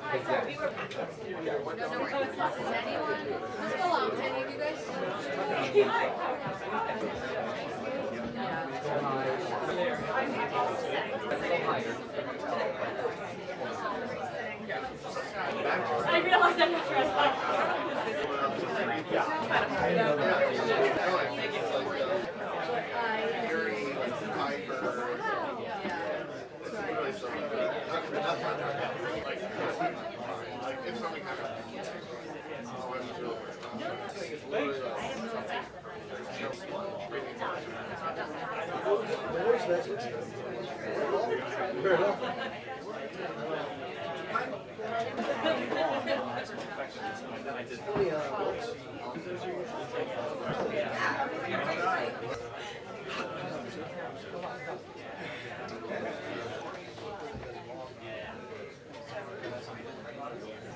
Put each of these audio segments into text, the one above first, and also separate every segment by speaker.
Speaker 1: Hi, sorry, we were... No, is anyone... Let's go along, any of you guys? I realized I'm not dressed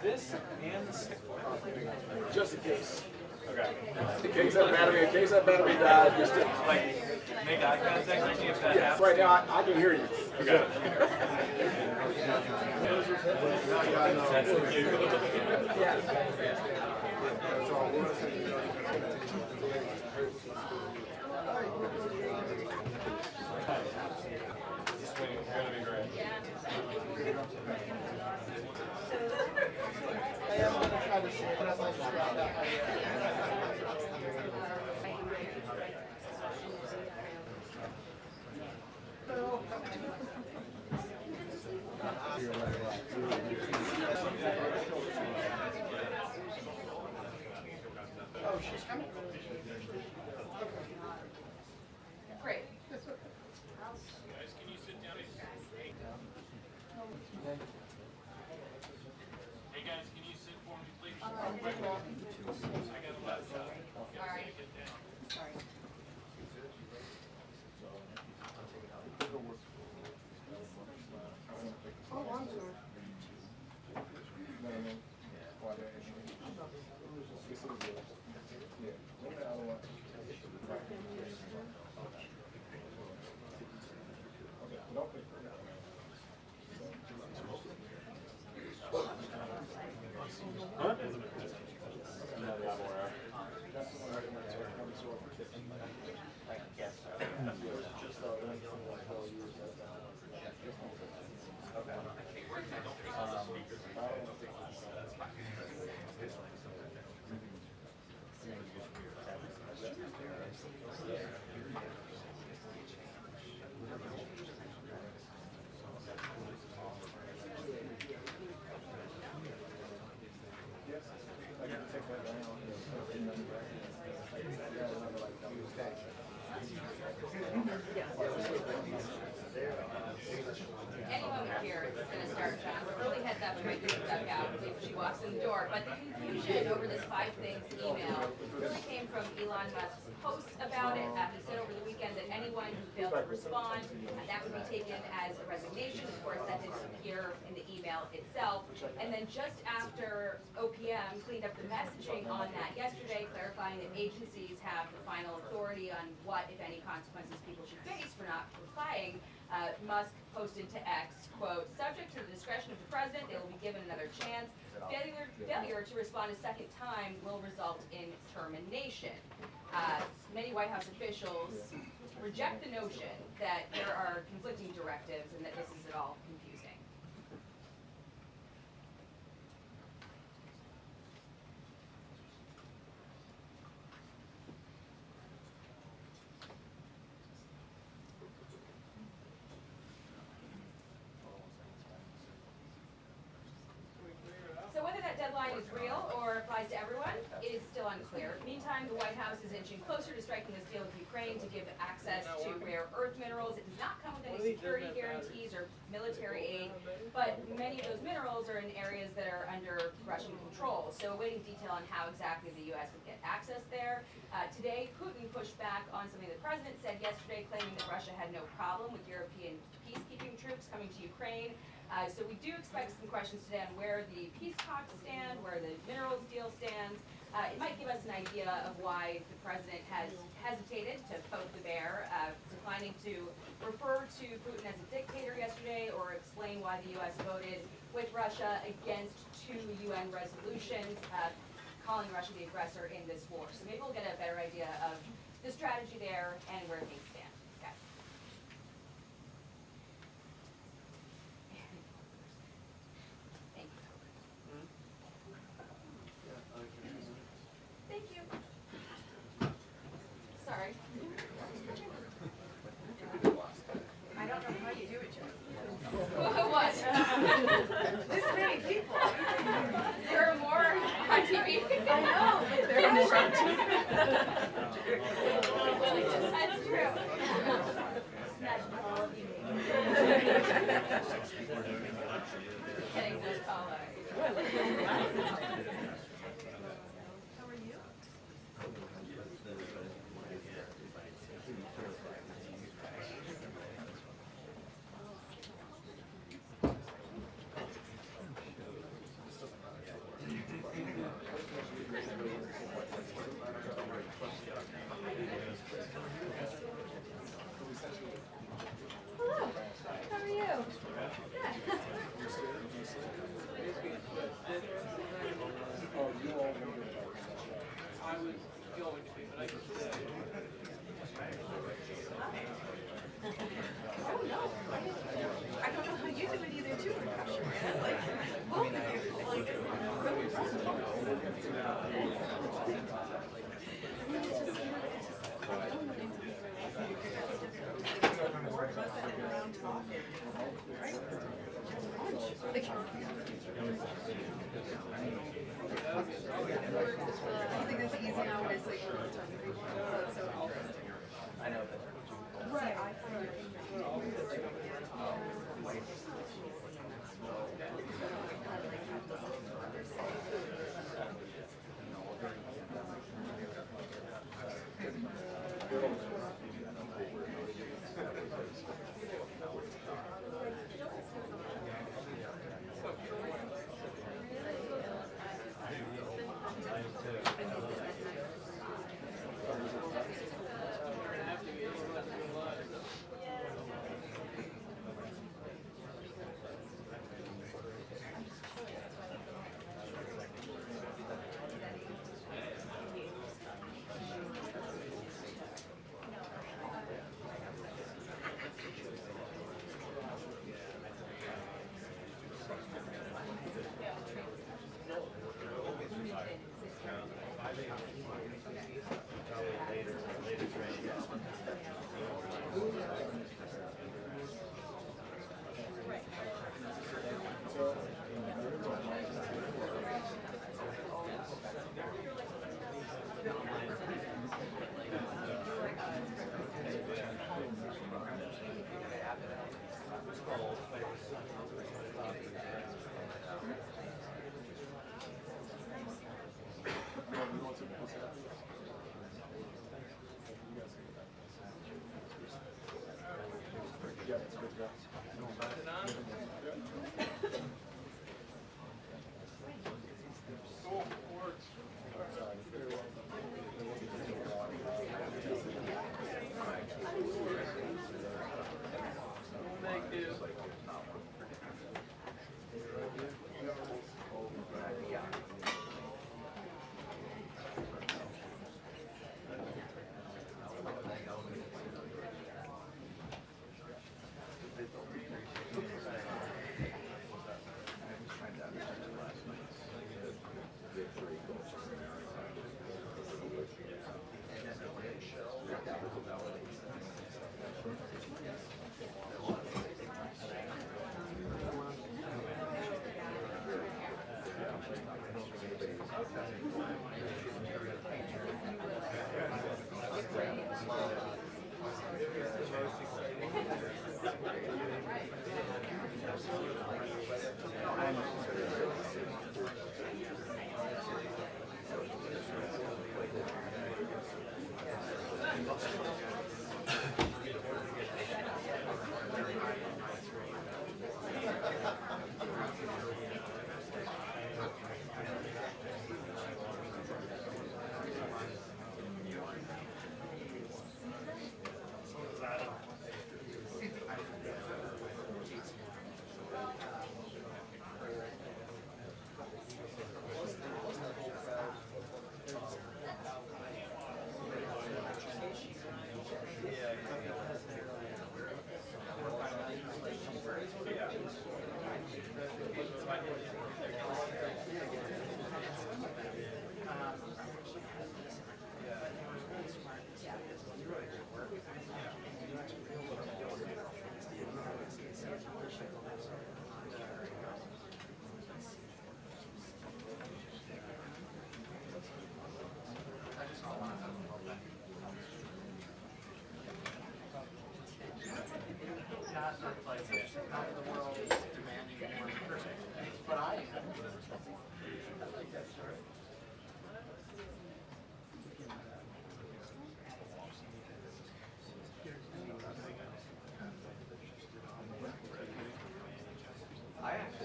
Speaker 2: This and the stick.
Speaker 3: Just in case.
Speaker 2: Okay.
Speaker 3: In case that battery died, just to,
Speaker 2: Like, make eye contact and see if that
Speaker 3: yeah,
Speaker 2: happens.
Speaker 3: right now I can hear you.
Speaker 2: Okay.
Speaker 3: Oh, she's coming.
Speaker 1: Great.
Speaker 2: Hey guys, can you sit for me, please?
Speaker 1: All right. Sorry.
Speaker 2: Huh?
Speaker 1: Any moment here is going to start early heads up and might be duck out if she walks in the door. But the confusion over this 5 things email really came from Elon Musk's post about it. He said over the weekend that anyone who failed to respond, that would be taken as a resignation. Of course, that didn't appear in the email itself. And then just after OPM cleaned up the messaging on that yesterday, clarifying that agencies have the final authority on what, if any, consequences people should face for not replying, Musk posted to X, quote, "Subject to the discretion of the president, they will be given another chance. Failure to respond a second time will result in termination." Many White House officials reject the notion that there are conflicting directives and that this is at all confusing. deadline is real or applies to everyone is still unclear. Meantime, the White House is inching closer to striking this deal with Ukraine to give access to rare earth minerals. It does not come with any security guarantees or military aid, but many of those minerals are in areas that are under Russian control. So awaiting detail on how exactly the U.S. would get access there. Today, Putin pushed back on something the president said yesterday, claiming that Russia had no problem with European peacekeeping troops coming to Ukraine. So we do expect some questions today on where the peace talks stand, where the minerals deal stands. It might give us an idea of why the president has hesitated to poke the bear, declining to refer to Putin as a dictator yesterday or explain why the U.S. voted with Russia against 2 UN resolutions, calling Russia the aggressor in this war. So maybe we'll get a better idea of the strategy there and where things stand. Okay. Thank you. Thank you. Sorry. I don't know how you do it, Joe. What?
Speaker 4: This many people.
Speaker 1: There are more on TV.
Speaker 4: I know, but there are more on TV.
Speaker 1: That's true. Getting those call
Speaker 4: How are you?
Speaker 1: Hello. How are you?
Speaker 2: I was going to be, but I just said.
Speaker 4: Oh, no. I don't know how you do it either, too, percussion, man. Like, both of you. Like, so impressive. More of us sitting around talking, right? Like, you think it's easy now when it's like all the time? That's so interesting. I know, but right, I find it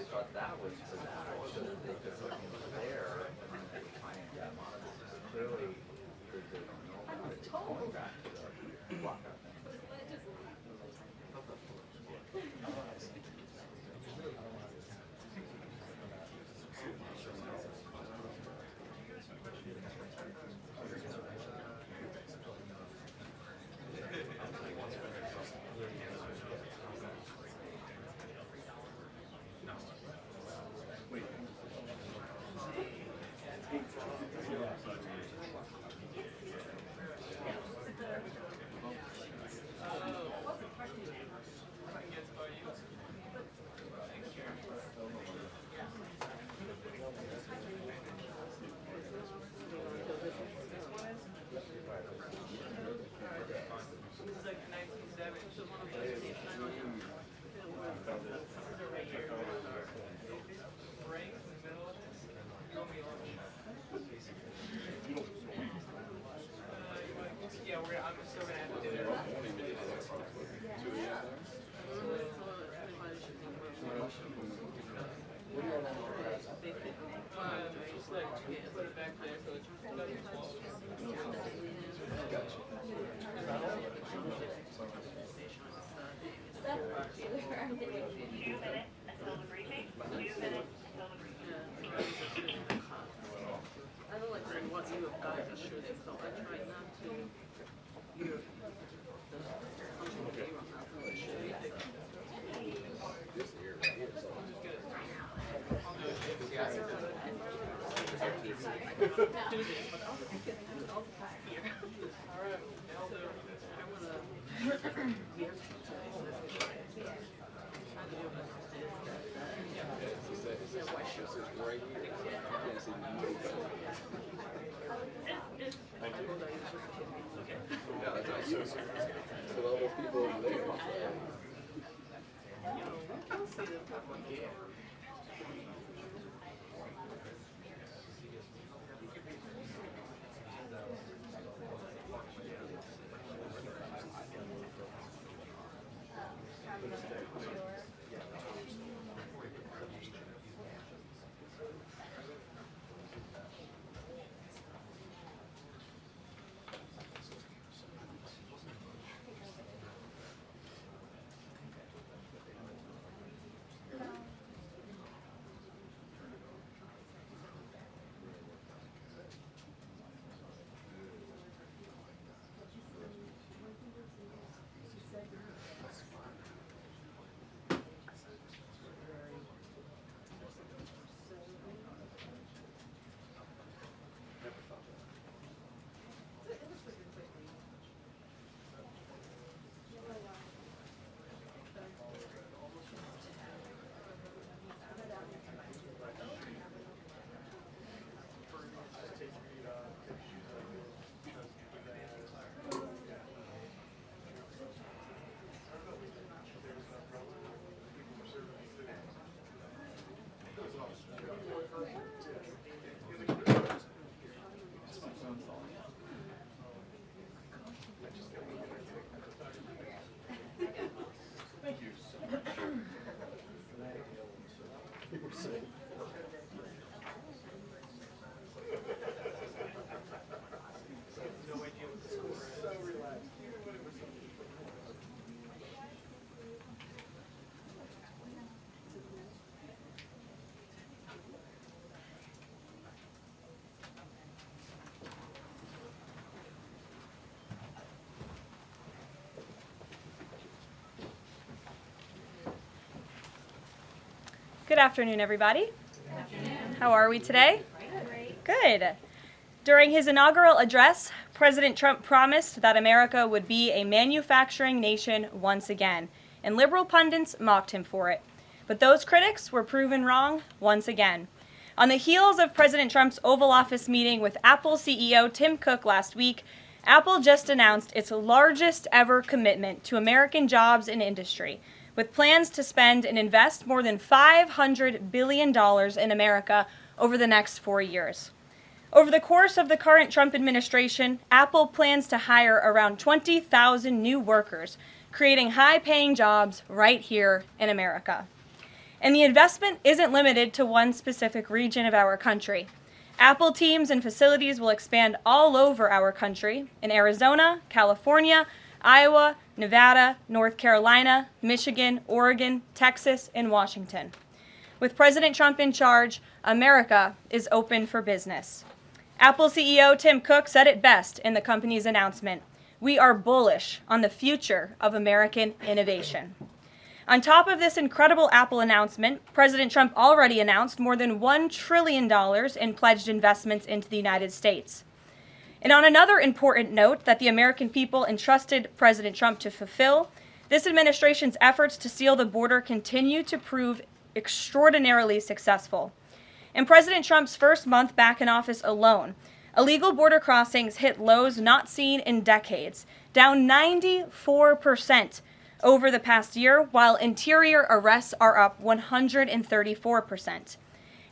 Speaker 5: they thought that was for that, so that they could look into there and they could find that money. Clearly, they don't know about it. It's going back to the lockup.
Speaker 6: Good afternoon, everybody. Good afternoon. How are we today? Good. During his inaugural address, President Trump promised that America would be a manufacturing nation once again, and liberal pundits mocked him for it. But those critics were proven wrong once again. On the heels of President Trump's Oval Office meeting with Apple CEO Tim Cook last week, Apple just announced its largest ever commitment to American jobs and industry, with plans to spend and invest more than $500 billion in America over the next 4 years. Over the course of the current Trump administration, Apple plans to hire around 20,000 new workers, creating high-paying jobs right here in America. And the investment isn't limited to one specific region of our country. Apple teams and facilities will expand all over our country in Arizona, California, Iowa, Nevada, North Carolina, Michigan, Oregon, Texas, and Washington. With President Trump in charge, America is open for business. Apple CEO Tim Cook said it best in the company's announcement. We are bullish on the future of American innovation. On top of this incredible Apple announcement, President Trump already announced more than $1 trillion in pledged investments into the United States. And on another important note that the American people entrusted President Trump to fulfill, this administration's efforts to seal the border continue to prove extraordinarily successful. In President Trump's first month back in office alone, illegal border crossings hit lows not seen in decades, down 94% over the past year, while interior arrests are up 134%.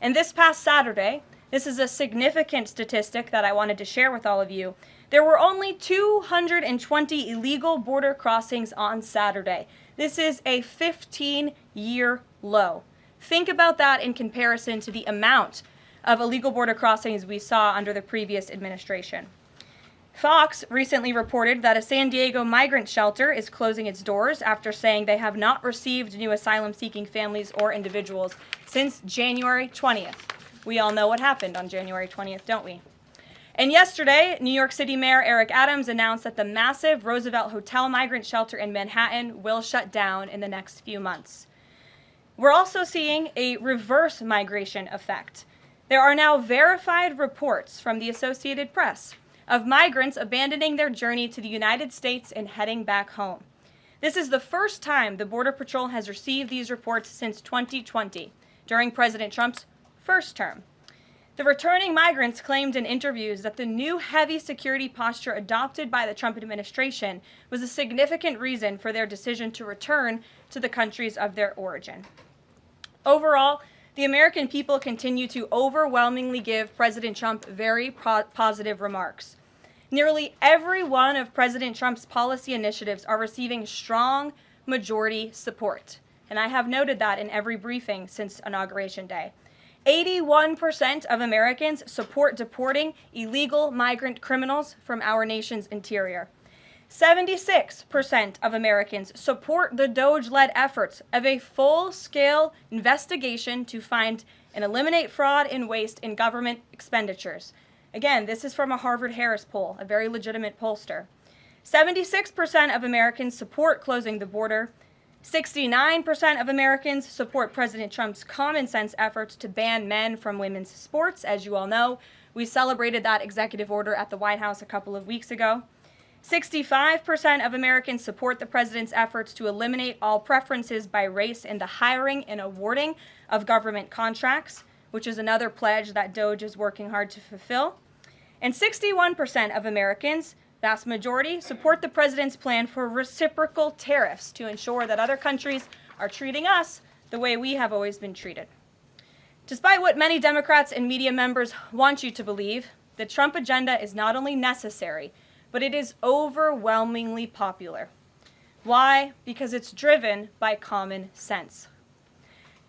Speaker 6: And this past Saturday, this is a significant statistic that I wanted to share with all of you, there were only 220 illegal border crossings on Saturday. This is a 15-year low. Think about that in comparison to the amount of illegal border crossings we saw under the previous administration. Fox recently reported that a San Diego migrant shelter is closing its doors after saying they have not received new asylum-seeking families or individuals since January 20th. We all know what happened on January 20th, don't we? And yesterday, New York City Mayor Eric Adams announced that the massive Roosevelt Hotel migrant shelter in Manhattan will shut down in the next few months. We're also seeing a reverse migration effect. There are now verified reports from the Associated Press of migrants abandoning their journey to the United States and heading back home. This is the first time the Border Patrol has received these reports since 2020, during President Trump's first term. The returning migrants claimed in interviews that the new heavy security posture adopted by the Trump administration was a significant reason for their decision to return to the countries of their origin. Overall, the American people continue to overwhelmingly give President Trump very positive remarks. Nearly every one of President Trump's policy initiatives are receiving strong majority support, and I have noted that in every briefing since Inauguration Day. 81% of Americans support deporting illegal migrant criminals from our nation's interior. 76% of Americans support the DOJ-led efforts of a full-scale investigation to find and eliminate fraud and waste in government expenditures. Again, this is from a Harvard-Harris poll, a very legitimate pollster. 76% of Americans support closing the border. 69% of Americans support President Trump's common-sense efforts to ban men from women's sports. As you all know, we celebrated that executive order at the White House a couple of weeks ago. 65% of Americans support the president's efforts to eliminate all preferences by race in the hiring and awarding of government contracts, which is another pledge that DOJ is working hard to fulfill. And 61% of Americans, vast majority, support the president's plan for reciprocal tariffs to ensure that other countries are treating us the way we have always been treated. Despite what many Democrats and media members want you to believe, the Trump agenda is not only necessary, but it is overwhelmingly popular. Why? Because it's driven by common sense.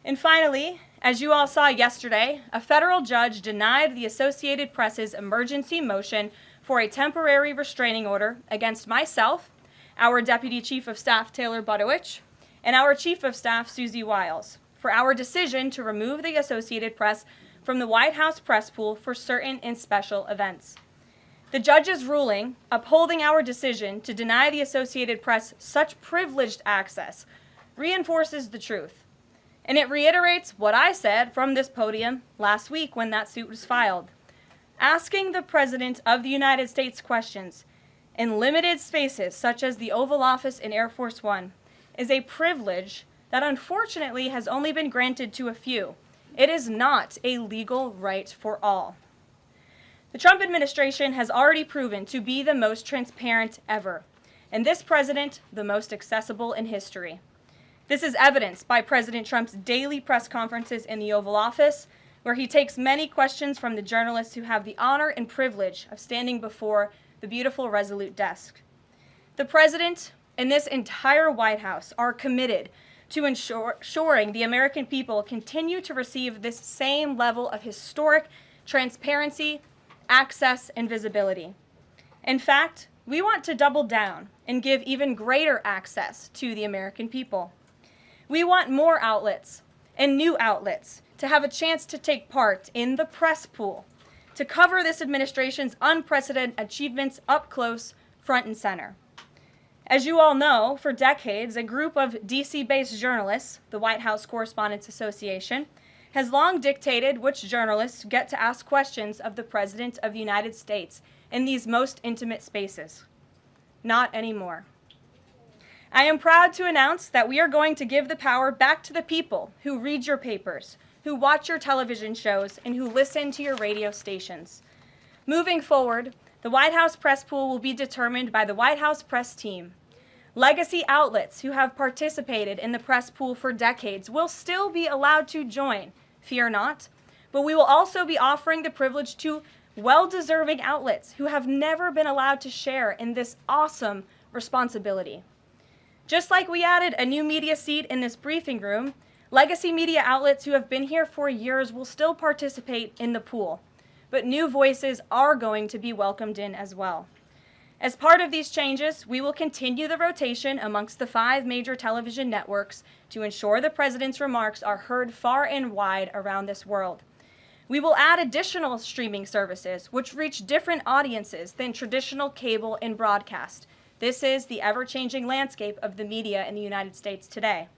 Speaker 6: And finally, as you all saw yesterday, a federal judge denied the Associated Press's emergency motion for a temporary restraining order against myself, our Deputy Chief of Staff Taylor Budowich, and our Chief of Staff Susie Wiles for our decision to remove the Associated Press from the White House press pool for certain and special events. The judge's ruling, upholding our decision to deny the Associated Press such privileged access, reinforces the truth. And it reiterates what I said from this podium last week when that suit was filed. Asking the President of the United States questions in limited spaces such as the Oval Office and Air Force One is a privilege that unfortunately has only been granted to a few. It is not a legal right for all. The Trump administration has already proven to be the most transparent ever, and this president the most accessible in history. This is evidenced by President Trump's daily press conferences in the Oval Office, where he takes many questions from the journalists who have the honor and privilege of standing before the beautiful Resolute desk. The president and this entire White House are committed to ensuring the American people continue to receive this same level of historic transparency, access, and visibility. In fact, we want to double down and give even greater access to the American people. We want more outlets and new outlets to have a chance to take part in the press pool, to cover this administration's unprecedented achievements up close, front and center. As you all know, for decades, a group of DC-based journalists, the White House Correspondents Association, has long dictated which journalists get to ask questions of the President of the United States in these most intimate spaces. Not anymore. I am proud to announce that we are going to give the power back to the people who read your papers, who watch your television shows, and who listen to your radio stations. Moving forward, the White House press pool will be determined by the White House press team. Legacy outlets who have participated in the press pool for decades will still be allowed to join, fear not, but we will also be offering the privilege to well-deserving outlets who have never been allowed to share in this awesome responsibility. Just like we added a new media seat in this briefing room, legacy media outlets who have been here for years will still participate in the pool, but new voices are going to be welcomed in as well. As part of these changes, we will continue the rotation amongst the 5 major television networks to ensure the President's remarks are heard far and wide around this world. We will add additional streaming services which reach different audiences than traditional cable and broadcast. This is the ever-changing landscape of the media in the United States today.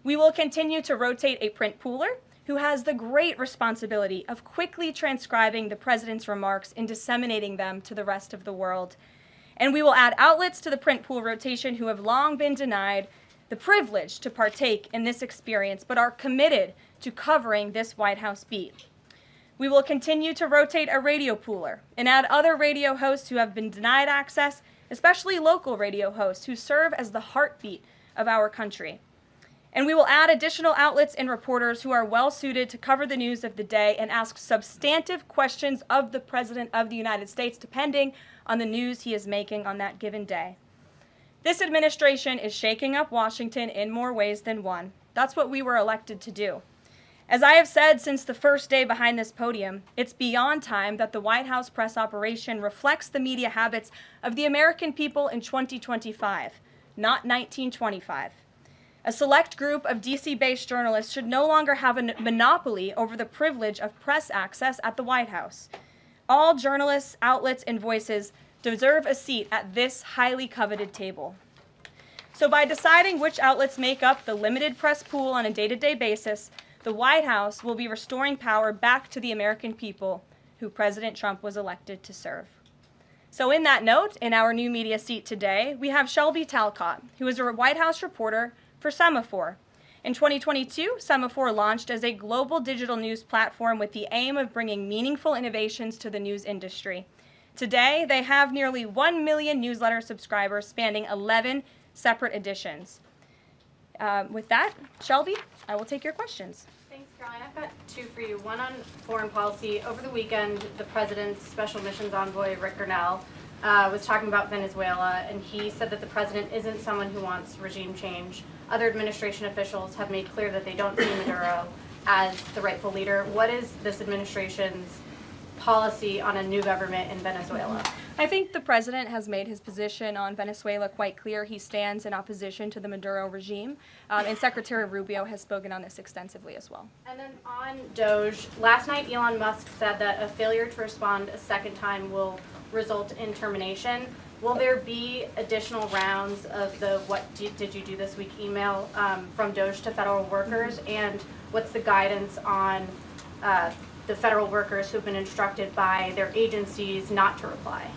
Speaker 6: We will continue to rotate a print pooler who has the great responsibility of quickly transcribing the President's remarks and disseminating them to the rest of the world. And we will add outlets to the print pool rotation who have long been denied the privilege to partake in this experience, but are committed to covering this White House beat. We will continue to rotate a radio pooler and add other radio hosts who have been denied access, especially local radio hosts who serve as the heartbeat of our country. And we will add additional outlets and reporters who are well suited to cover the news of the day and ask substantive questions of the President of the United States, depending on the news he is making on that given day. This administration is shaking up Washington in more ways than one. That's what we were elected to do. As I have said since the first day behind this podium, it's beyond time that the White House press operation reflects the media habits of the American people in 2025, not 1925. A select group of DC-based journalists should no longer have a monopoly over the privilege of press access at the White House. All journalists, outlets, and voices deserve a seat at this highly coveted table. So by deciding which outlets make up the limited press pool on a day-to-day basis, the White House will be restoring power back to the American people who President Trump was elected to serve. So in that note, in our new media seat today, we have Shelby Talcott, who is a White House reporter for Semaphore. In 2022, Semaphore launched as a global digital news platform with the aim of bringing meaningful innovations to the news industry. Today, they have nearly 1 million newsletter subscribers spanning 11 separate editions. With that, Shelby, I will take your questions.
Speaker 7: Thanks, Caroline. I've got 2 for you. One on foreign policy. Over the weekend, the President's Special Missions Envoy, Rick Grenell, was talking about Venezuela, and he said that the President isn't someone who wants regime change. Other administration officials have made clear that they don't see Maduro as the rightful leader. What is this administration's policy on a new government in Venezuela?
Speaker 6: I think the President has made his position on Venezuela quite clear. He stands in opposition to the Maduro regime, and Secretary Rubio has spoken on this extensively as well.
Speaker 7: And then on Doge, last night Elon Musk said that a failure to respond a second time will result in termination. Will there be additional rounds of the "what did you do this week" email from Doge to federal workers? And what's the guidance on the federal workers who have been instructed by their agencies not to reply?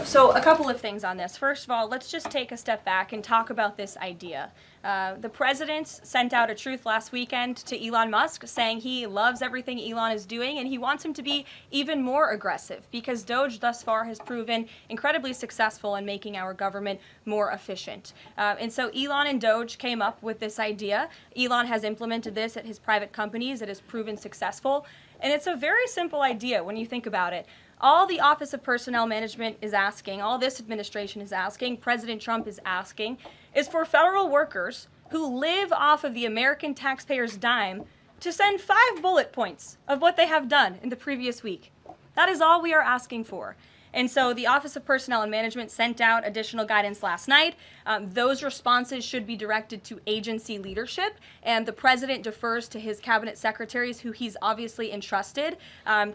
Speaker 6: So a couple of things on this. First of all, let's just take a step back and talk about this idea. The President sent out a truth last weekend to Elon Musk saying he loves everything Elon is doing and he wants him to be even more aggressive because Doge thus far has proven incredibly successful in making our government more efficient. And so Elon and Doge came up with this idea. Elon has implemented this at his private companies. It has proven successful. And it's a very simple idea when you think about it. All the Office of Personnel Management is asking, all this administration is asking, President Trump is asking, is for federal workers who live off of the American taxpayers' dime to send 5 bullet points of what they have done in the previous week. That is all we are asking for. And so the Office of Personnel and Management sent out additional guidance last night. Those responses should be directed to agency leadership, and the president defers to his cabinet secretaries, who he's obviously entrusted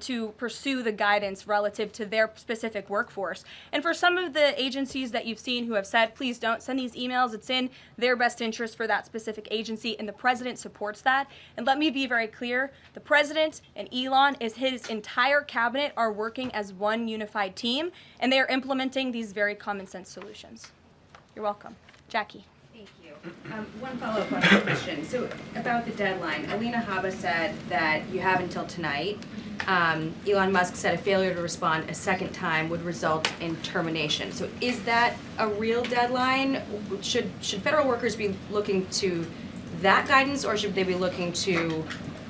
Speaker 6: to pursue the guidance relative to their specific workforce. And for some of the agencies that you've seen who have said, please don't send these emails, it's in their best interest for that specific agency, and the president supports that. And let me be very clear, the president and Elon, his entire cabinet are working as one unified team, and they are implementing these very common sense solutions. You're welcome. Jackie.
Speaker 8: Thank you. One follow-up on the question. So about the deadline, Alina Habba said that you have until tonight. Elon Musk said a failure to respond a second time would result in termination. So is that a real deadline? Should federal workers be looking to that guidance, or should they be looking to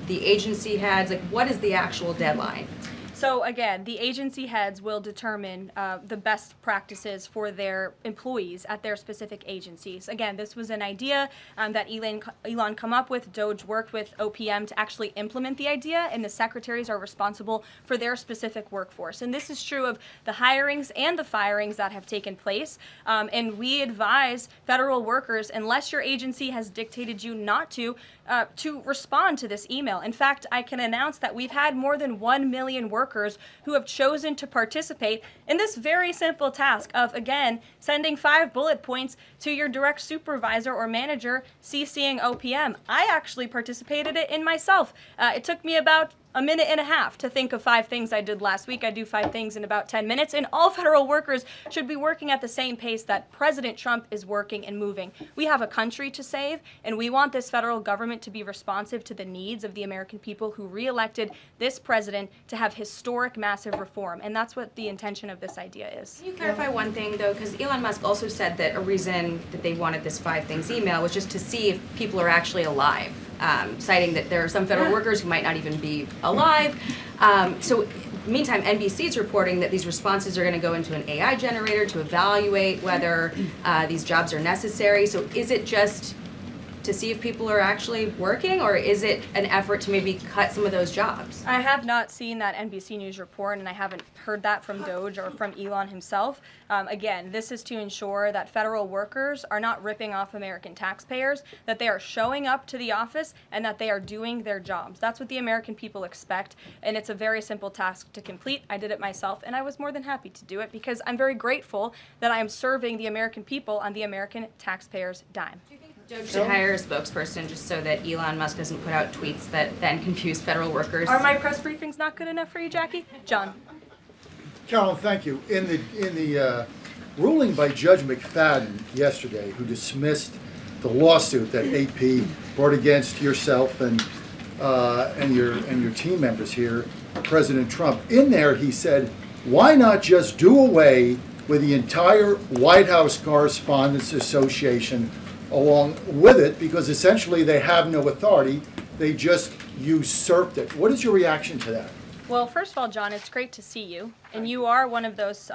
Speaker 8: the agency heads? Like, what is the actual deadline?
Speaker 6: So again, the agency heads will determine the best practices for their employees at their specific agencies. Again, this was an idea that Elon come up with. Doge worked with OPM to actually implement the idea, and the secretaries are responsible for their specific workforce. And this is true of the hirings and the firings that have taken place. And we advise federal workers, unless your agency has dictated you not to respond to this email. In fact, I can announce that we've had more than 1 million workers who have chosen to participate in this very simple task of, again, sending 5 bullet points to your direct supervisor or manager, CCing OPM. I actually participated in myself. It took me about a minute and a half to think of 5 things I did last week. I do 5 things in about 10 minutes, and all federal workers should be working at the same pace that President Trump is working and moving. We have a country to save, and we want this federal government to be responsive to the needs of the American people who re-elected this president to have historic, massive reform, and that's what the intention of this idea is.
Speaker 8: Can you clarify one thing, though? Because Elon Musk also said that a reason that they wanted this 5 things email was just to see if people are actually alive. Citing that there are some federal workers who might not even be alive. So meantime, NBC is reporting that these responses are going to go into an AI generator to evaluate whether these jobs are necessary. So is it just to see if people are actually working, or is it an effort to maybe cut some of those jobs?
Speaker 6: I have not seen that NBC News report, and I haven't heard that from Doge or from Elon himself. Again, this is to ensure that federal workers are not ripping off American taxpayers, that they are showing up to the office, and that they are doing their jobs. That's what the American people expect, and it's a very simple task to complete. I did it myself, and I was more than happy to do it because I'm very grateful that I am serving the American people on the American taxpayers' dime.
Speaker 8: Doge should hire a spokesperson just so that Elon Musk doesn't put out tweets that then confuse federal workers.
Speaker 6: Are my press briefings not good enough for you, Jackie? John.
Speaker 9: Caroline, thank you. In the ruling by Judge McFadden yesterday, who dismissed the lawsuit that AP brought against yourself and your team members here, President Trump, in there he said, why not just do away with the entire White House Correspondents Association along with it, because essentially they have no authority, they just usurped it. What is your reaction to that?
Speaker 6: Well, first of all, John, it's great to see you, and you are one of those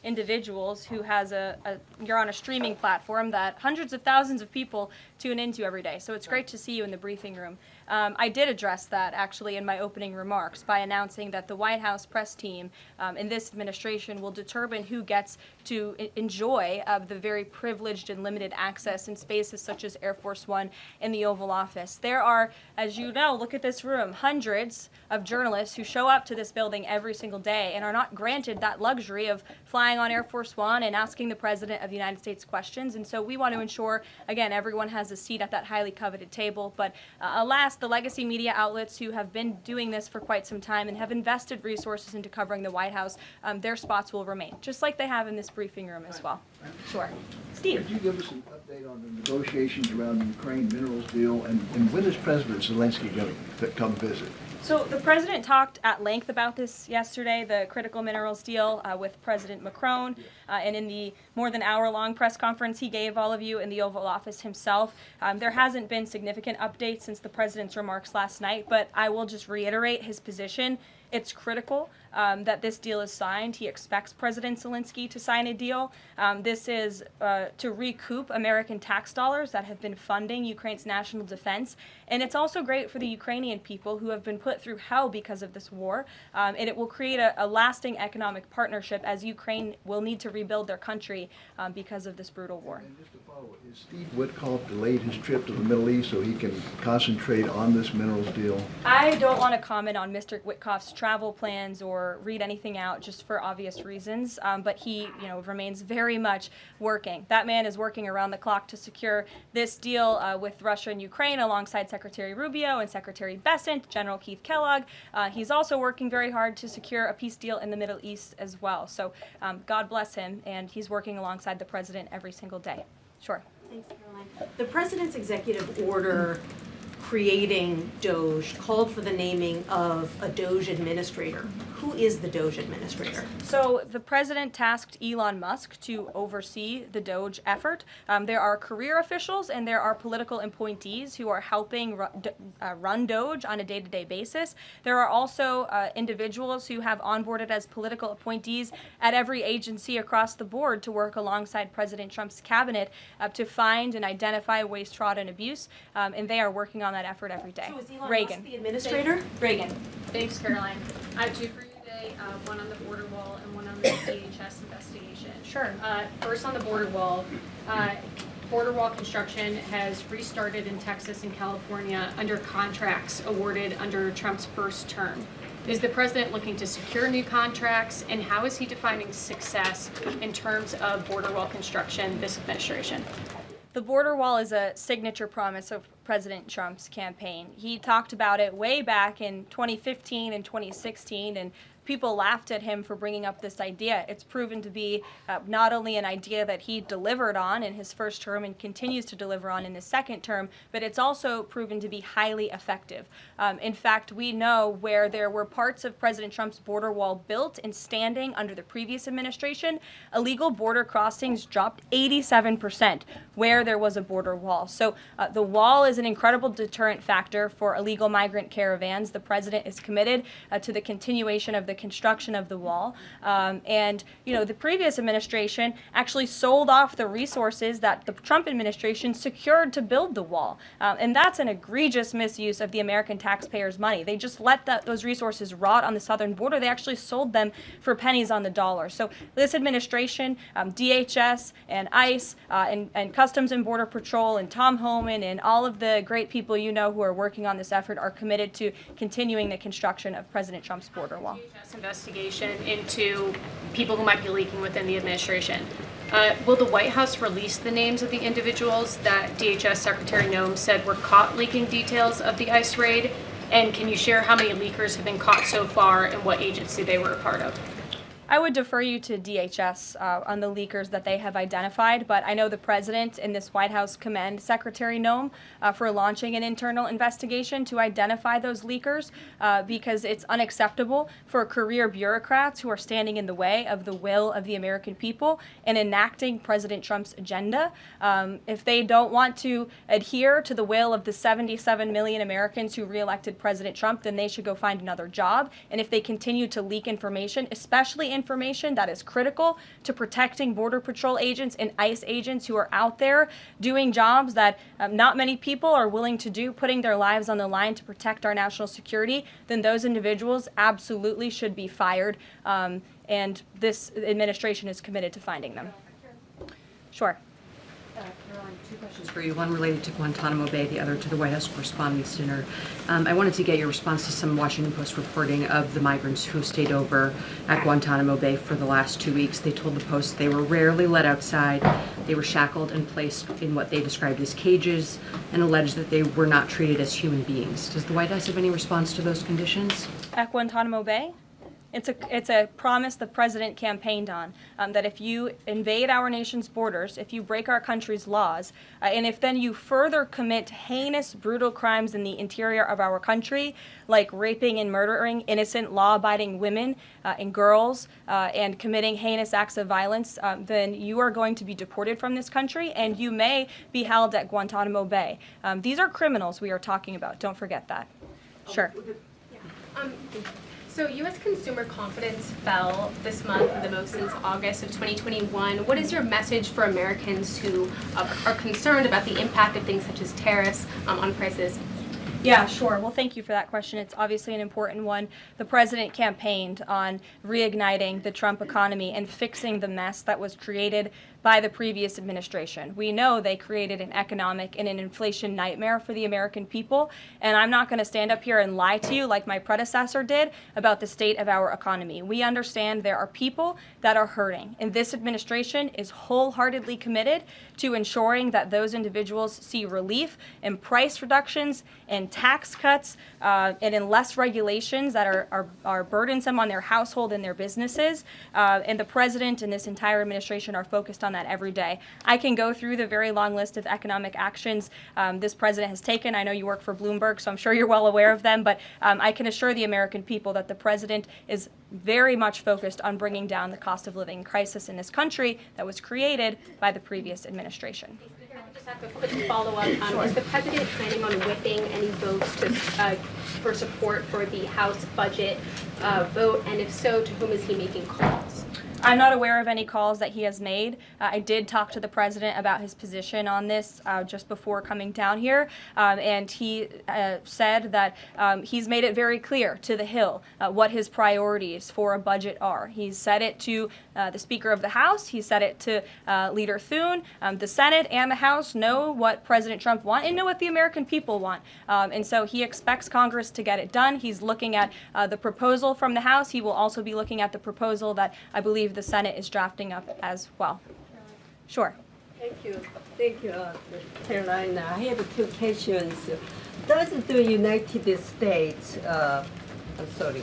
Speaker 6: individuals who has you're on a streaming platform that hundreds of thousands of people tune into every day, so it's great to see you in the briefing room. I did address that actually in my opening remarks by announcing that the White House press team in this administration will determine who gets to enjoy the very privileged and limited access in spaces such as Air Force One and the Oval Office. There are, as you know, look at this room, hundreds of journalists who show up to this building every single day and are not granted that luxury of flying on Air Force One and asking the President of the United States questions. And so we want to ensure, again, everyone has a seat at that highly coveted table. But alas, the legacy media outlets who have been doing this for quite some time and have invested resources into covering the White House, their spots will remain, just like they have in this briefing room as well. Sure. Steve.
Speaker 10: Could you give us an update on the negotiations around the Ukraine minerals deal, and when is President Zelensky going to come visit?
Speaker 6: So the president talked at length about this yesterday, the critical minerals deal with President Macron, and in the more than hour-long press conference he gave all of you in the Oval Office himself. There hasn't been significant updates since the president's remarks last night, but I will just reiterate his position. It's critical that this deal is signed. He expects President Zelensky to sign a deal. This is to recoup American tax dollars that have been funding Ukraine's national defense. And it's also great for the Ukrainian people who have been put through hell because of this war. And it will create a lasting economic partnership as Ukraine will need to rebuild their country because of this brutal war.
Speaker 10: And just to follow, is Steve Witkoff delayed his trip to the Middle East so he can concentrate on this minerals deal?
Speaker 6: I don't want to comment on Mr. Witkoff's travel plans or read anything out just for obvious reasons, but he, remains very much working. That man is working around the clock to secure this deal with Russia and Ukraine alongside Secretary Rubio and Secretary Bessent, General Keith Kellogg. He's also working very hard to secure a peace deal in the Middle East as well. So God bless him, and he's working alongside the president every single day. Sure.
Speaker 11: Thanks, Caroline. The president's executive order creating DOGE called for the naming of a DOGE administrator. Who is the DOGE administrator?
Speaker 6: So the president tasked Elon Musk to oversee the DOGE effort. There are career officials and there are political appointees who are helping run DOGE on a day-to-day basis. There are also individuals who have onboarded as political appointees at every agency across the board to work alongside President Trump's cabinet to find and identify waste, fraud, and abuse, and they are working on that effort every day.
Speaker 11: So is Elon
Speaker 6: Reagan.
Speaker 11: Musk the administrator?
Speaker 6: Reagan.
Speaker 7: Thanks, Caroline. I have two for you today, one on the border wall and one on the DHS investigation.
Speaker 6: Sure.
Speaker 7: First on the border wall construction has restarted in Texas and California under contracts awarded under Trump's first term. Is the president looking to secure new contracts, and how is he defining success in terms of border wall construction this administration?
Speaker 6: The border wall is a signature promise of President Trump's campaign. He talked about it way back in 2015 and 2016, and people laughed at him for bringing up this idea. It's proven to be not only an idea that he delivered on in his first term and continues to deliver on in his second term, but it's also proven to be highly effective. In fact, we know where there were parts of President Trump's border wall built and standing under the previous administration, illegal border crossings dropped 87% where there was a border wall. So the wall is an incredible deterrent factor for illegal migrant caravans. The president is committed to the continuation of the construction of the wall. And the previous administration actually sold off the resources that the Trump administration secured to build the wall. And that's an egregious misuse of the American taxpayers' money. They just let those resources rot on the southern border. They actually sold them for pennies on the dollar. So this administration, DHS and ICE and Customs and Border Patrol and Tom Homan and all of the great people who are working on this effort are committed to continuing the construction of President Trump's border wall.
Speaker 7: Investigation into people who might be leaking within the administration. Will the White House release the names of the individuals that DHS Secretary Noem said were caught leaking details of the ICE raid? And can you share how many leakers have been caught so far and what agency they were a part of?
Speaker 6: I would defer you to DHS on the leakers that they have identified, but I know the president and this White House commend Secretary Noem for launching an internal investigation to identify those leakers because it's unacceptable for career bureaucrats who are standing in the way of the will of the American people and enacting President Trump's agenda. If they don't want to adhere to the will of the 77 million Americans who reelected President Trump, then they should go find another job. And if they continue to leak information, especially information that is critical to protecting Border Patrol agents and ICE agents who are out there doing jobs that not many people are willing to do, putting their lives on the line to protect our national security, then those individuals absolutely should be fired. And this administration is committed to finding them. Sure.
Speaker 8: Caroline, two questions for you. One related to Guantanamo Bay, the other to the White House Correspondents' Dinner. I wanted to get your response to some Washington Post reporting of the migrants who stayed over at Guantanamo Bay for the last 2 weeks. They told the Post they were rarely let outside. They were shackled and placed in what they described as cages and alleged that they were not treated as human beings. Does the White House have any response to those conditions?
Speaker 6: At Guantanamo Bay? It's a promise the president campaigned on, that if you invade our nation's borders, if you break our country's laws, and if then you further commit heinous, brutal crimes in the interior of our country, like raping and murdering innocent, law-abiding women and girls, and committing heinous acts of violence, then you are going to be deported from this country, and you may be held at Guantanamo Bay. These are criminals we are talking about. Don't forget that. Sure.
Speaker 11: So
Speaker 12: So U.S. consumer confidence fell this month, the most since August of 2021. What is your message for Americans who are concerned about the impact of things such as tariffs on prices?
Speaker 6: Yeah, sure. Well, thank you for that question. It's obviously an important one. The president campaigned on reigniting the Trump economy and fixing the mess that was created by the previous administration. We know they created an economic and an inflation nightmare for the American people, and I'm not going to stand up here and lie to you like my predecessor did about the state of our economy. We understand there are people that are hurting, and this administration is wholeheartedly committed to ensuring that those individuals see relief in price reductions and tax cuts and in less regulations that are burdensome on their household and their businesses. And the president and this entire administration are focused on that every day. I can go through the very long list of economic actions this president has taken. I know you work for Bloomberg, so I'm sure you're well aware of them, but I can assure the American people that the president is very much focused on bringing down the cost of living crisis in this country that was created by the previous administration.
Speaker 12: Just have a quick follow-up. Is the president planning on whipping any votes for support for the House budget vote? And if so, to whom is he making calls?
Speaker 6: I'm not aware of any calls that he has made. I did talk to the president about his position on this just before coming down here, and he said that he's made it very clear to the Hill what his priorities for a budget are. He's said it to the Speaker of the House. He said it to Leader Thune. The Senate and the House know what President Trump wants and know what the American people want. And so he expects Congress to get it done. He's looking at the proposal from the House. He will also be looking at the proposal that I believe the Senate is drafting up as well. Sure.
Speaker 13: Thank you, Caroline. I have two questions. Does the United States, I'm sorry,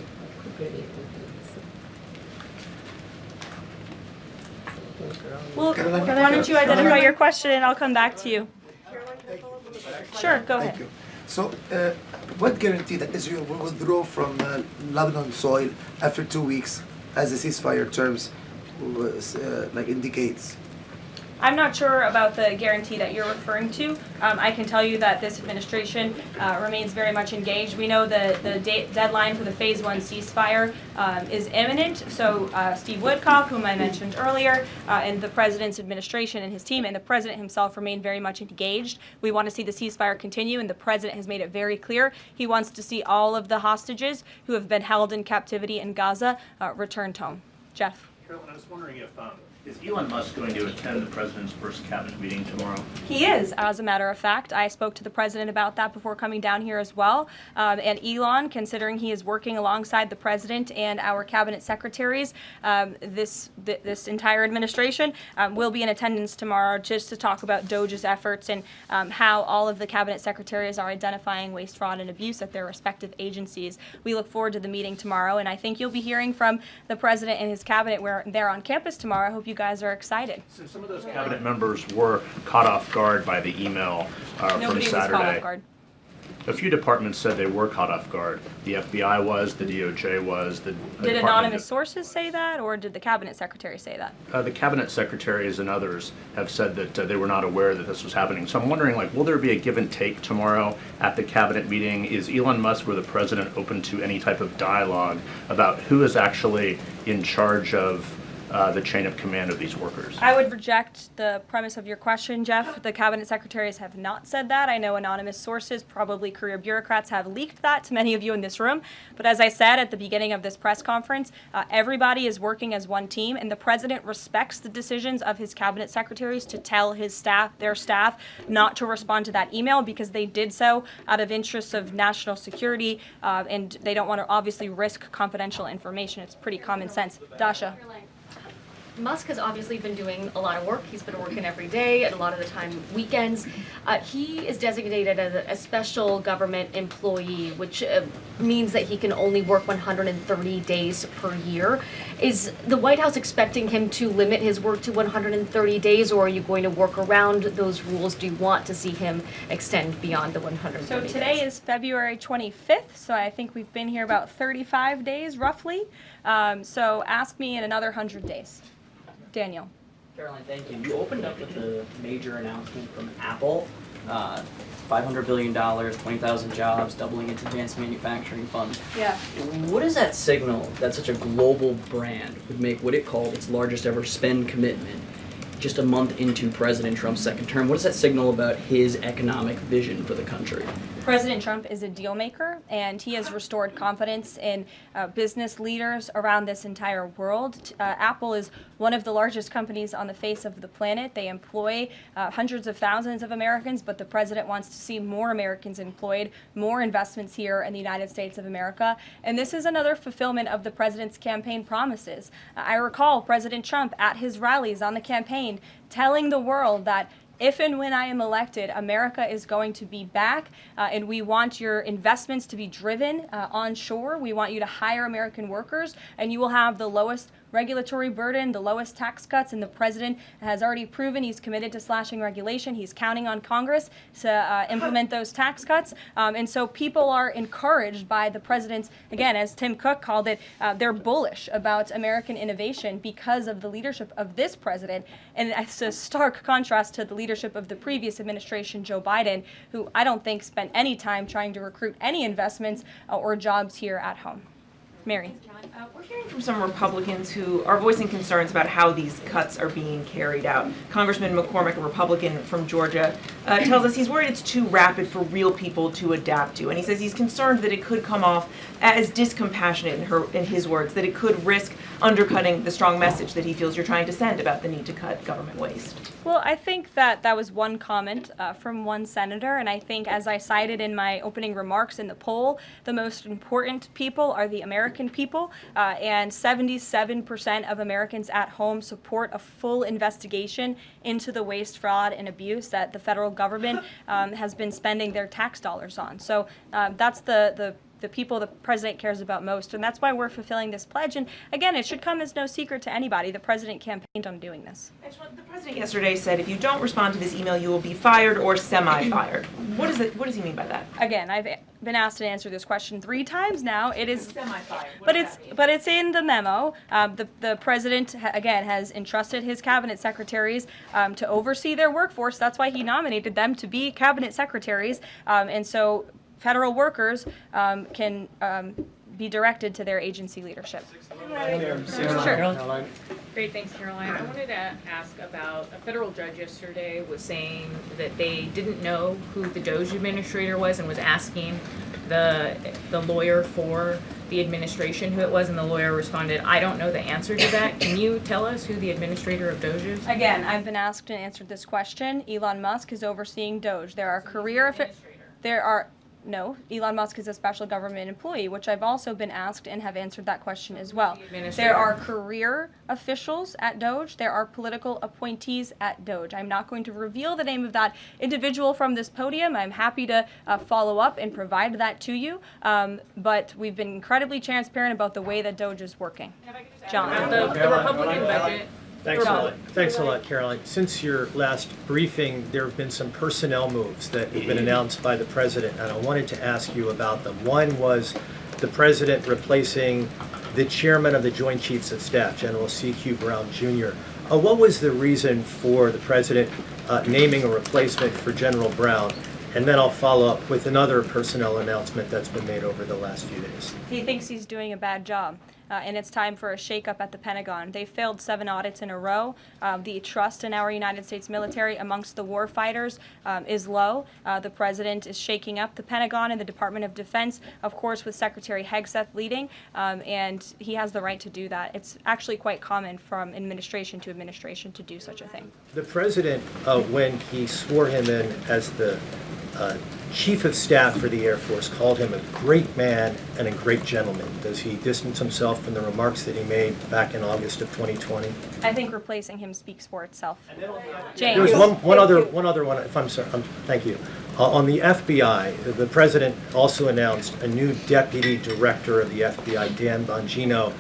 Speaker 6: Well, why don't you identify your question and I'll come back to you. Sure, go ahead.
Speaker 14: Thank you. So, what guarantee that Israel will withdraw from Lebanon soil after 2 weeks, as the ceasefire terms indicates?
Speaker 6: I'm not sure about the guarantee that you're referring to. I can tell you that this administration remains very much engaged. We know the deadline for the Phase 1 ceasefire is imminent. So Steve Witkoff, whom I mentioned earlier, and the president's administration and his team and the president himself remain very much engaged. We want to see the ceasefire continue, and the president has made it very clear he wants to see all of the hostages who have been held in captivity in Gaza returned home. Jeff.
Speaker 15: Carolyn, I was wondering if is Elon Musk going to attend the president's first cabinet meeting tomorrow?
Speaker 6: He is, as a matter of fact. I spoke to the president about that before coming down here as well. And Elon, considering he is working alongside the president and our cabinet secretaries, this entire administration will be in attendance tomorrow just to talk about DOJ's efforts and how all of the cabinet secretaries are identifying waste, fraud, and abuse at their respective agencies. We look forward to the meeting tomorrow, and I think you'll be hearing from the president and his cabinet where they're on campus tomorrow. I hope you guys are excited.
Speaker 15: Since some of those cabinet members were caught off guard by the email from Saturday.
Speaker 6: Nobody was caught off guard.
Speaker 15: A few departments said they were caught off guard. The FBI was, the DOJ was.
Speaker 6: Did anonymous sources say that, or did the cabinet secretary say that?
Speaker 15: The cabinet secretaries and others have said that they were not aware that this was happening. So I'm wondering, will there be a give and take tomorrow at the cabinet meeting? Is Elon Musk or the president open to any type of dialogue about who is actually in charge of the chain of command of these workers?
Speaker 6: I would reject the premise of your question, Jeff. The cabinet secretaries have not said that. I know anonymous sources, probably career bureaucrats, have leaked that to many of you in this room. But as I said at the beginning of this press conference, everybody is working as one team, and the president respects the decisions of his cabinet secretaries to tell their staff, not to respond to that email because they did so out of interests of national security, and they don't want to obviously risk confidential information. It's pretty common sense. Dasha.
Speaker 16: Musk has obviously been doing a lot of work. He's been working every day, and a lot of the time weekends. He is designated as a special government employee, which means that he can only work 130 days per year. Is the White House expecting him to limit his work to 130 days, or are you going to work around those rules? Do you want to see him extend beyond the 130
Speaker 6: days? So today is February 25th, so I think we've been here about 35 days, roughly. So ask me in another 100 days. Daniel.
Speaker 17: Caroline, thank you. You opened up with a major announcement from Apple $500 billion, 20,000 jobs, doubling its advanced manufacturing fund.
Speaker 1: Yeah.
Speaker 17: What does that signal that such a global brand would make what it called its largest ever spend commitment just a month into President Trump's second term? What does that signal about his economic vision for the country?
Speaker 6: President Trump is a deal maker, and he has restored confidence in business leaders around this entire world. Apple is one of the largest companies on the face of the planet. They employ hundreds of thousands of Americans, but the president wants to see more Americans employed, more investments here in the United States of America. And this is another fulfillment of the president's campaign promises. I recall President Trump at his rallies on the campaign telling the world that if and when I am elected, America is going to be back, and we want your investments to be driven onshore. We want you to hire American workers, and you will have the lowest regulatory burden, the lowest tax cuts, and the president has already proven he's committed to slashing regulation. He's counting on Congress to implement those tax cuts. And so people are encouraged by the president's, again, as Tim Cook called it, they're bullish about American innovation because of the leadership of this president. And it's a stark contrast to the leadership of the previous administration, Joe Biden, who I don't think spent any time trying to recruit any investments or jobs here at home. Mary.
Speaker 18: We're hearing from some Republicans who are voicing concerns about how these cuts are being carried out. Congressman McCormick, a Republican from Georgia, tells us he's worried it's too rapid for real people to adapt to. And he says he's concerned that it could come off as discompassionate, in his words, that it could risk undercutting the strong message that he feels you're trying to send about the need to cut government waste.
Speaker 6: Well, I think that was one comment from one senator, and I think, as I cited in my opening remarks in the poll, the most important people are the American people, and 77% of Americans at home support a full investigation into the waste, fraud, and abuse that the federal government has been spending their tax dollars on. So that's the people the president cares about most, and that's why we're fulfilling this pledge. And again, it should come as no secret to anybody. The president campaigned on doing this.
Speaker 18: The president yesterday said if you don't respond to this email, you will be fired or semi-fired. What does he mean by that?
Speaker 6: Again, I've been asked to answer this question 3 times now. It is
Speaker 18: semi-fired.
Speaker 6: But it's in the memo. The president again has entrusted his cabinet secretaries to oversee their workforce. That's why he nominated them to be cabinet secretaries, and so federal workers can be directed to their agency leadership. Sure.
Speaker 19: Great, thanks, Caroline. I wanted to ask about a federal judge yesterday was saying that they didn't know who the Doge administrator was and was asking the lawyer for the administration who it was, and the lawyer responded, I don't know the answer to that. Can you tell us who the administrator of Doge is?
Speaker 6: Again, I've been asked and answered this question. Elon Musk is overseeing Doge. No, Elon Musk is a special government employee, which I've also been asked and have answered that question as well. There are career officials at Doge. There are political appointees at Doge. I'm not going to reveal the name of that individual from this podium. I'm happy to follow up and provide that to you. But we've been incredibly transparent about the way that Doge is working. John.
Speaker 19: The Republican budget.
Speaker 20: Thanks a lot, Caroline. Since your last briefing, there have been some personnel moves that have been announced by the president, and I wanted to ask you about them. One was the president replacing the chairman of the Joint Chiefs of Staff, General C.Q. Brown Jr. What was the reason for the president naming a replacement for General Brown? And then I'll follow up with another personnel announcement that's been made over the last few days.
Speaker 6: He thinks he's doing a bad job. And it's time for a shakeup at the Pentagon. They failed 7 audits in a row. The trust in our United States military amongst the war fighters is low. The president is shaking up the Pentagon and the Department of Defense, of course, with Secretary Hegseth leading, and he has the right to do that. It's actually quite common from administration to administration to do such a thing.
Speaker 20: The president, when he swore him in as the Chief of Staff for the Air Force, called him a great man and a great gentleman. Does he distance himself from the remarks that he made back in August of 2020?
Speaker 6: I think replacing him speaks for itself. James.
Speaker 20: There was one other one, if I'm sorry, thank you. On the FBI, the president also announced a new deputy director of the FBI, Dan Bongino.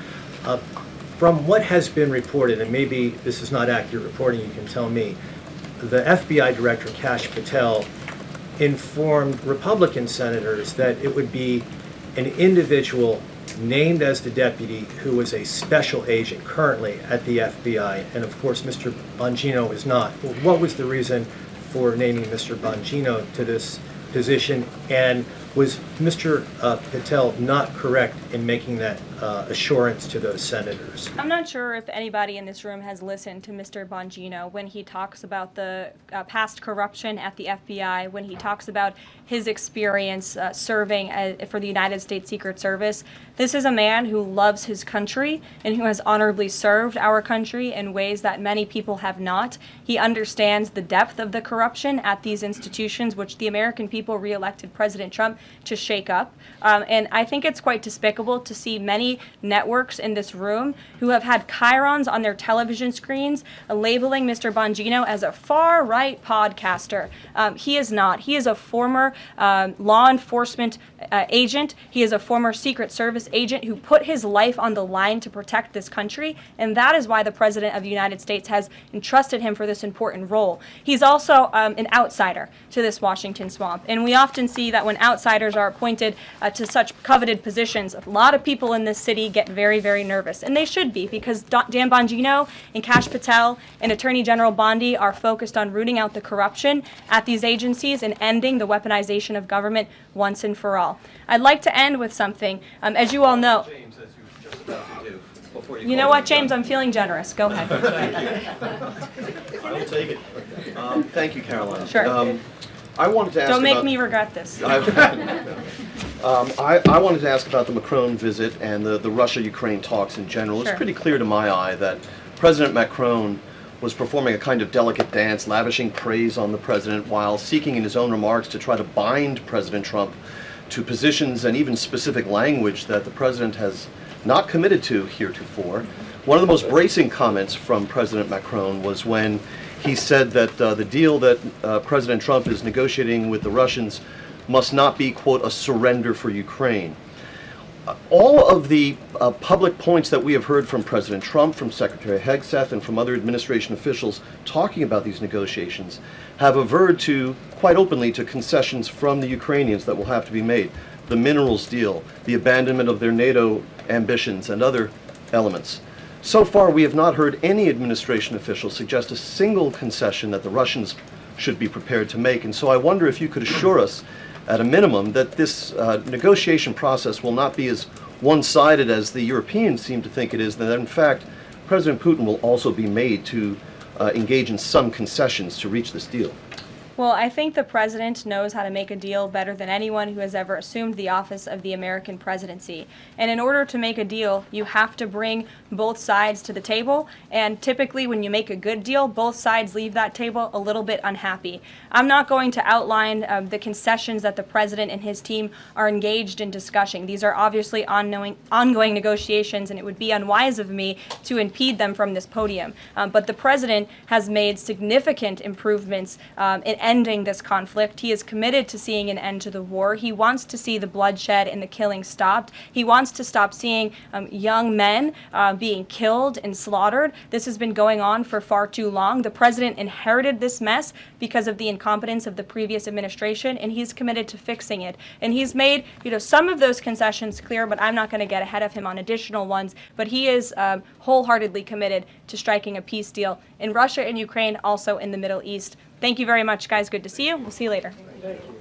Speaker 20: From what has been reported, and maybe this is not accurate reporting, you can tell me, the FBI director, Kash Patel, informed Republican senators that it would be an individual named as the deputy who was a special agent currently at the FBI, and of course Mr. Bongino is not. What was the reason for naming Mr. Bongino to this position, and was Mr. Patel not correct in making that assurance to those senators?
Speaker 6: I'm not sure if anybody in this room has listened to Mr. Bongino when he talks about the past corruption at the FBI, when he talks about his experience serving for the United States Secret Service. This is a man who loves his country and who has honorably served our country in ways that many people have not. He understands the depth of the corruption at these institutions, which the American people re-elected President Trump to shake up. And I think it's quite despicable to see many networks in this room who have had chyrons on their television screens labeling Mr. Bongino as a far-right podcaster. He is not. He is a former law enforcement agent. He is a former Secret Service agent who put his life on the line to protect this country, and that is why the President of the United States has entrusted him for this important role. He's also an outsider to this Washington swamp, and we often see that when outsiders are appointed to such coveted positions, a lot of people in this city get very, very nervous, and they should be, because Dan Bongino and Kash Patel and Attorney General Bondi are focused on rooting out the corruption at these agencies and ending the weaponization of government once and for all. I'd like to end with something. As you all know, you know what, James? I'm feeling generous. Go ahead.
Speaker 21: I will take it. Thank you, Caroline.
Speaker 6: Sure.
Speaker 21: I wanted to ask
Speaker 6: Don't make
Speaker 21: about,
Speaker 6: me regret this.
Speaker 21: I wanted to ask about the Macron visit and the Russia-Ukraine talks in general.
Speaker 6: Sure.
Speaker 21: It's pretty clear to my eye that President Macron was performing a kind of delicate dance, lavishing praise on the president while seeking in his own remarks to try to bind President Trump to positions and even specific language that the president has not committed to heretofore. One of the most bracing comments from President Macron was when he said that the deal that President Trump is negotiating with the Russians must not be, quote, a surrender for Ukraine. All of the public points that we have heard from President Trump, from Secretary Hegseth, and from other administration officials talking about these negotiations have averred to, quite openly, to concessions from the Ukrainians that will have to be made. The minerals deal, the abandonment of their NATO ambitions, and other elements. So far, we have not heard any administration official suggest a single concession that the Russians should be prepared to make. And so I wonder if you could assure us, at a minimum, that this negotiation process will not be as one-sided as the Europeans seem to think it is, that in fact, President Putin will also be made to engage in some concessions to reach this deal.
Speaker 6: Well, I think the president knows how to make a deal better than anyone who has ever assumed the office of the American presidency. And in order to make a deal, you have to bring both sides to the table. And typically when you make a good deal, both sides leave that table a little bit unhappy. I'm not going to outline the concessions that the president and his team are engaged in discussing. These are obviously ongoing negotiations, and it would be unwise of me to impede them from this podium. But the president has made significant improvements in ending this conflict. He is committed to seeing an end to the war. He wants to see the bloodshed and the killing stopped. He wants to stop seeing young men being killed and slaughtered. This has been going on for far too long. The president inherited this mess because of the incompetence of the previous administration, and he's committed to fixing it. And he's made, some of those concessions clear, but I'm not going to get ahead of him on additional ones. But he is wholeheartedly committed to striking a peace deal in Russia and Ukraine, also in the Middle East. Thank you very much, guys. Good to see you. We'll see you later.
Speaker 3: Thank you.